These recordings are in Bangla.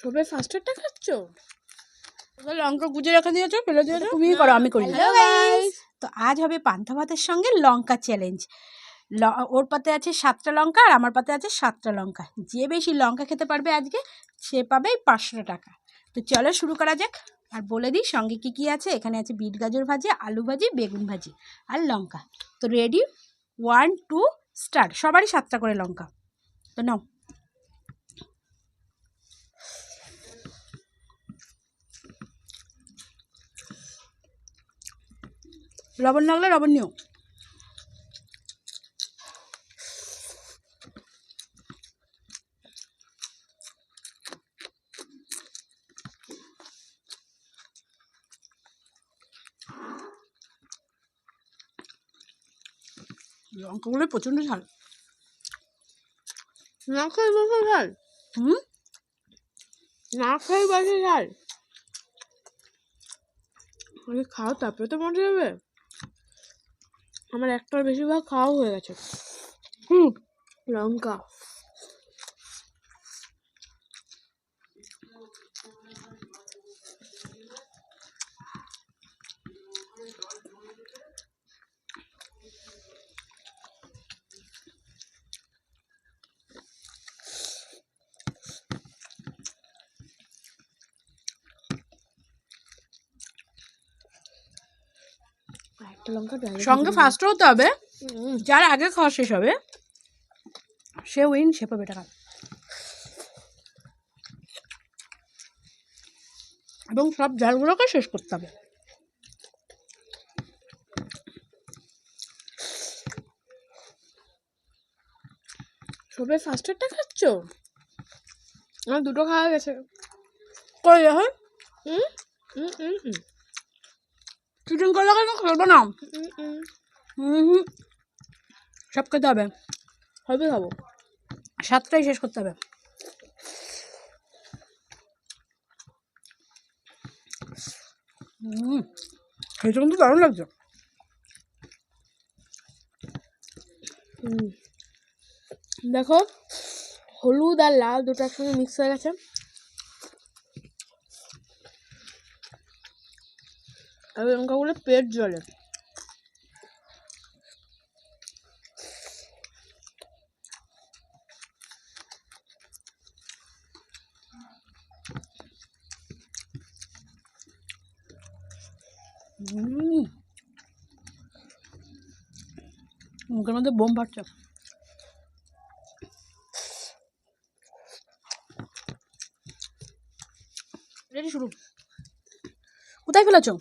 সবে ফার্স্টেরটা খাচ্ছ? লঙ্কা গুজে রেখে দিয়েছো, ফেলে দিয়েছো? তুমি করো, আমি করি না। Hello guys! তো আজ হবে পান্তা ভাতের সঙ্গে লঙ্কা চ্যালেঞ্জ। ওর পাতে আছে 7টা লঙ্কা আর আমার পাতে আছে 7টা লঙ্কা। যে বেশি লঙ্কা খেতে পারবে আজকে সে পাবে 500 টাকা। তো চলো শুরু করা যাক। আর বলে দিই সঙ্গে কি কি আছে। এখানে আছে বিট গাজর ভাজি, আলু ভাজি, বেগুন ভাজি আর লঙ্কা। তো রেডি, 1 2 স্টার্ট। সবারই 7টা করে লঙ্কা। তো নাও। লবণ লাগলে লবণ নিও। লঙ্কাগুলো প্রচণ্ড ঝাল। না খাই বসে ঝাল? না খাই বসে ঝাল? আরে খাও, তারপরে তো মজা হবে। আমার একটার বেশিরভাগ খাওয়া হয়ে গেছে। লঙ্কা একটা লঙ্কা সঙ্গে ফার্স্ট হতে হবে। যার আগে খাওয়া শেষ হবে সে উইন, সে পাবে টাকা। এবং সব ঝালগুলোকে শেষ করতে হবে। সবে ফার্স্টেরটা খাচ্ছ? আমার দুটো খাওয়া গেছে। কই এখন চিটিং করলে কেন খেলবো না? সব খেতে হবে, হবে খাবো। 7টাই শেষ করতে হবে। খেতে কিন্তু দারুণ লাগছে। দেখো, হলুদ আর লাল দুটো একসঙ্গে মিক্স হয়ে গেছে। আর লঙ্কাগুলো পেট জ্বলে। মুখের মধ্যে বোম ফাটছে। রেডি, শুরু। কোথায় ফেলেছো?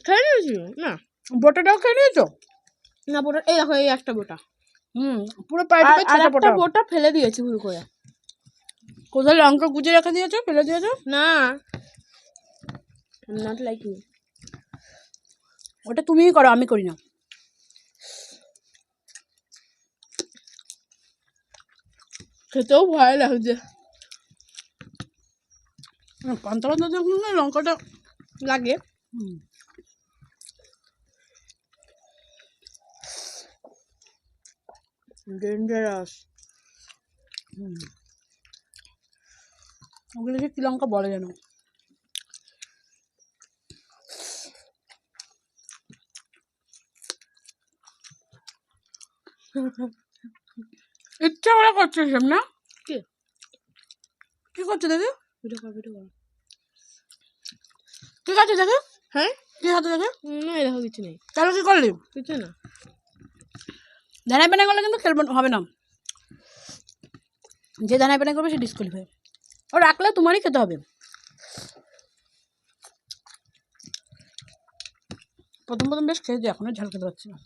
খেয়ে নিয়েছি না? বোটাটাও খেয়ে নিয়েছো? না, বোটা এই দেখো, এই একটা বোটা। পুরো পাইপে আর ছোট একটা বোটা ফেলে দিয়েছি ভুল করে। কোথায় লঙ্কা গুজে রেখে দিয়েছো, ফেলে দিয়েছো? না, নট লাইক ইউ। ওটা তুমিই করো, আমি করি না। খেতেও ভয় লাগছে। পান্তা ভাত যখন লঙ্কাটা লাগে। ডেঞ্জারাস। ওগুলো কি লঙ্কা বলে যেন? ইচ্ছা করে করছো সব না? কি করছো দেখি? ভিডিও কর, ভিডিও কর। ঠিক আছে দেখে। হ্যাঁ, কি হাতে দেখে? না, এই দেখো কিছু নেই। তাহলে কি করলি? কিছু না। ধানাই পানাই করলে কিন্তু খেলবো হবে না। যে ধানাই পানাই করবে সে ডিসকোয়ালিফাই। ও রাখলে তোমারই খেতে হবে। প্রথম প্রথম বেশ খেয়েছি, এখন আর ঝাল খেতে পারছি না।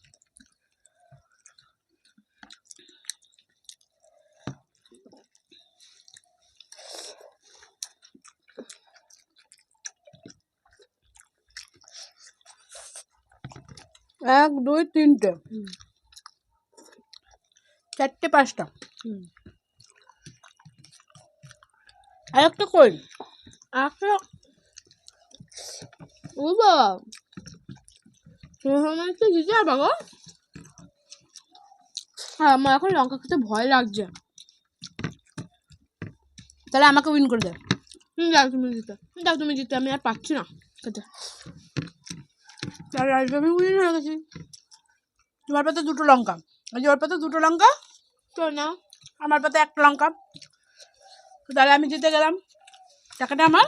এক দুই তিনটে, চারটে, পাঁচটা। আর একটা কই? একটা ও বাবা, তোমার একটু দিতে হবে গো। হ্যাঁ, আমার এখন লঙ্কা খেতে ভয় লাগছে। তাহলে আমাকে উইন করে দে। যাও তুমি জিতে, যাও তুমি জিতে, আমি আর পাচ্ছি না খেতে। তাহলে আজকে আমি উইন হয়ে গেছি। তোমার পাতে 2টো লঙ্কা, ওই যে ওর পাতে 2টো লঙ্কা, তো না, আমার পাতে 1 লঙ্কা। তাহলে আমি জিতে গেলাম। টাকাটা আমার।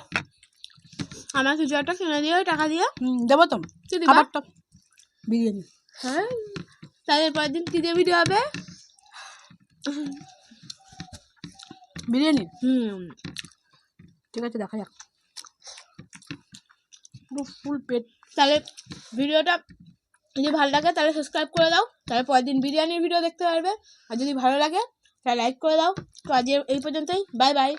আমার কিছু একটা কিনে দিও টাকা দিয়ে। দেবো তো। কি দিবা? খাবার তো বিরিয়ানি। হ্যাঁ, তাহলে পরের দিন কি দিয়ে ভিডিও হবে? বিরিয়ানি। ঠিক আছে, দেখা যাক। পুরো ফুল পেট। তাহলে ভিডিওটা যদি ভালো লাগে তাহলে সাবস্ক্রাইব করে দাও, তাহলে পরের দিন বিরিয়ানির ভিডিও দেখতে পারবে। আর যদি ভালো লাগে তাহলে লাইক করে দাও। তো আজ এই পর্যন্তই, বাই বাই।